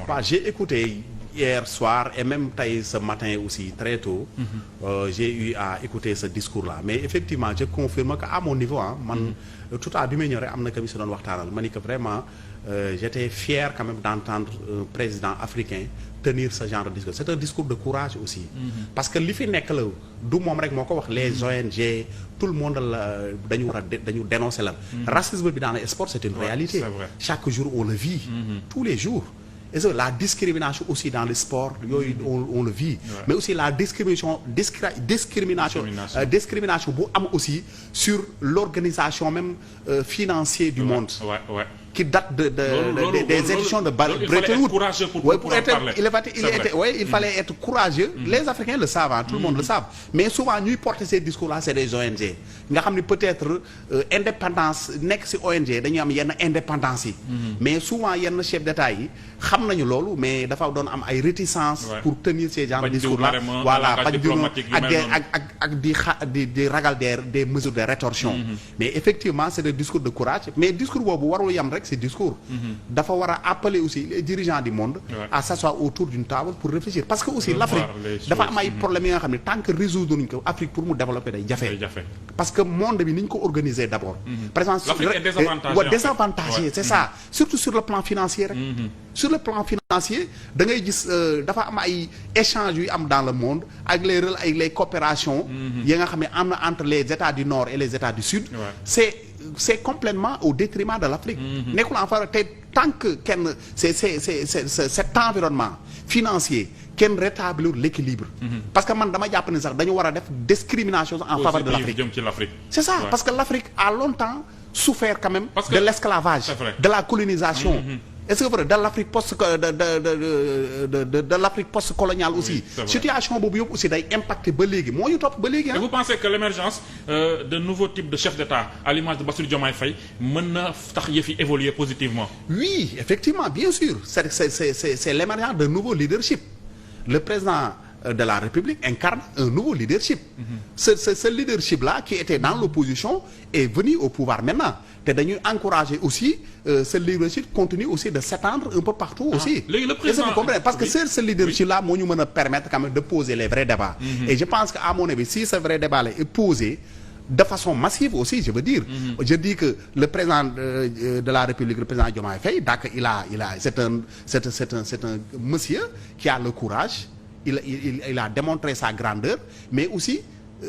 pas j'ai écouté hier soir et même tey ce matin aussi très tôt. J'ai eu à écouter ce discours-là mais effectivement je confirme que à mon niveau man tout à bi may ñëw rek am na ka mi si doon waxtaanal ma ni que vraiment j'étais fier quand même d'entendre un président africain tenir ce genre de discours c'est un discours de courage aussi. Parce que li fi nekk la du moom rek moo ko wax les ONG tout le monde la dañu dénoncer la. Racisme bi dans le sport c'est une réalité. Chaque jour on le vit. Tous les jours. Et ça, la discrimination aussi dans le sport yooyu on le vit. Mais aussi la discrimination bu am aussi sur l'organisation même financière du monde. Qui date des éditions de Bretton Woods. Il fallait être courageux. Les Africains le savent, tout le monde le savent. Mais souvent ñuy porter ces discours-là c'est des ONG nga xam ne peut-être indépendance nekk ci ONG dañuy am yenn indépendance yi. Mais souvent yenn chefs d'État yi xam nañu loolu mais dafa doon am ay réticence pour tenir ces genres de discours-là. Voilà di ragal des mesures de rétorsion. Mais effectivement c'est des discours de courage mais discours boobu warul yam rek. Ces discours dafa war a appeler aussi les dirigeants du monde à s'asseoir autour d'une table pour réfléchir parce que aussi l'Afrique dafa am ay problèmes yi nga xam ne tant que résoudre nuñ ko Afrique pour mu développer day jafe parce que monde bi ni ñu ko organiser d'abord par exemple l'Afrique est désavantagée c'est ça surtout sur le plan financier rek sur le plan financier da ngay gis dafa am ay échanges yu am dans le monde ak les coopérations yi nga xam ne am na entre les États du Nord et les États du Sud c'est complètement au détriment de l'Afrique nekkul en faveur te tant que kenn cet environnement financier kenn rétablir l'équilibre parce que man dama jàpp ne sax dañu war a def discrimination en faveur de l'Afrique c'est ça parce que l'Afrique a longtemps souffert quand même de l'esclavage de la colonisation est-ce que vrai de l'Afrique de l'Afrique post-coloniale aussi situation boobu yëpp aussi day impacter ba léegi moo ñu topp ba léegi. Et vous pensez que l'émergence de nouveaux types de chefs d'État à l'image de Bassirou Diomaye Faye mën na tax yëf yi évoluer positivement? Oui effectivement bien sûr c'est l'émergence de nouveaux leadership. Le président de la République incarne un nouveau leadership. Ce leadership-là qui était dans l'opposition est venu au pouvoir maintenant te dañuy encourager aussi ce leadership continue aussi de s'étendre un peu partout aussi. Le président parce que c'est ce leadership-là moo ñu mën a permettre quand même de poser les vrais débats. Et je pense que à mon avis si ce vrai débat-là est posé de façon massive aussi je veux dire. Je dis que le président de la République le président Diomaye Faye donc c'est un monsieur qui a le courage. Il a démontré sa grandeur mais aussi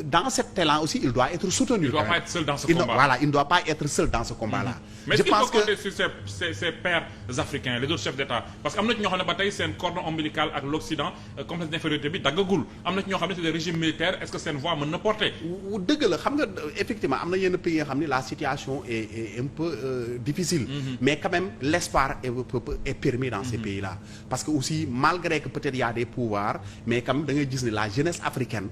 dans cet élan aussi il doit être soutenu. Il ne doit pas être seul dans ce combat. Voilà, il ne doit pas être seul dans ce combat-là. Mais je pense que compter sur ces pairs africains les autres chefs d'État parce que am na ci ñoo xam ne ba tey seen cordon ombilical ak l'Occident complexe d'infériorité bi daggagul am na ci ñoo xam ne c'est des régimes militaires est-ce que seen voix mën na porter. dëgg la xam nga effectivement am na yenn pays yoo xam ne la situation est un peu difficile. Mais quand même l'espoir est permis dans ces pays-là parce que aussi malgré que peut-être il y a des pouvoirs mais quand même da ngay gis ne la jeunesse africaine.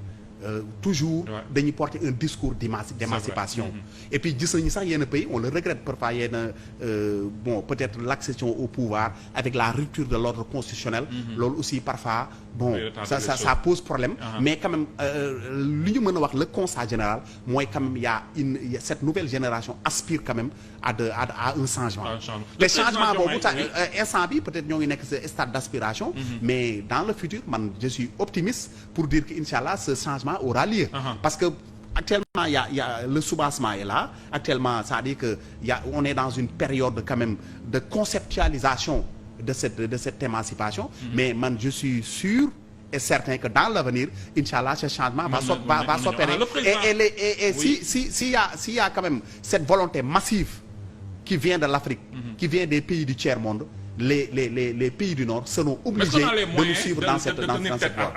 Toujours dañuy porter un discours d'émancipation et puis gis nañu sax yenn pays on le regrette parfois yenn bon peut-être l'accession au pouvoir avec la rupture de l'ordre constitutionnel loolu aussi parfois bon ça pose problème mais quand même li ñu mën a wax le constat général mooy quand même y a cette nouvelle génération aspire quand même à un changement te changement boobu sax instant bi peut-être ñoo ngi nekk ce stade d'aspiration mais dans le futur man je suis optimiste pour dire que Inch'Allah ce changement aura lieu parce que actuellement il y a le soubassement est là actuellement ça dit que on est dans une période quand même de conceptualisation de cette émancipation mais man je suis sûr et certain que dans l'avenir Inch'Allah ce changement va s'opérer et s'il y a quand même cette volonté massive qui vient de l'Afrique qui vient des pays du tiers-monde les pays du Nord seront obligés de nous suivre dans cette voie.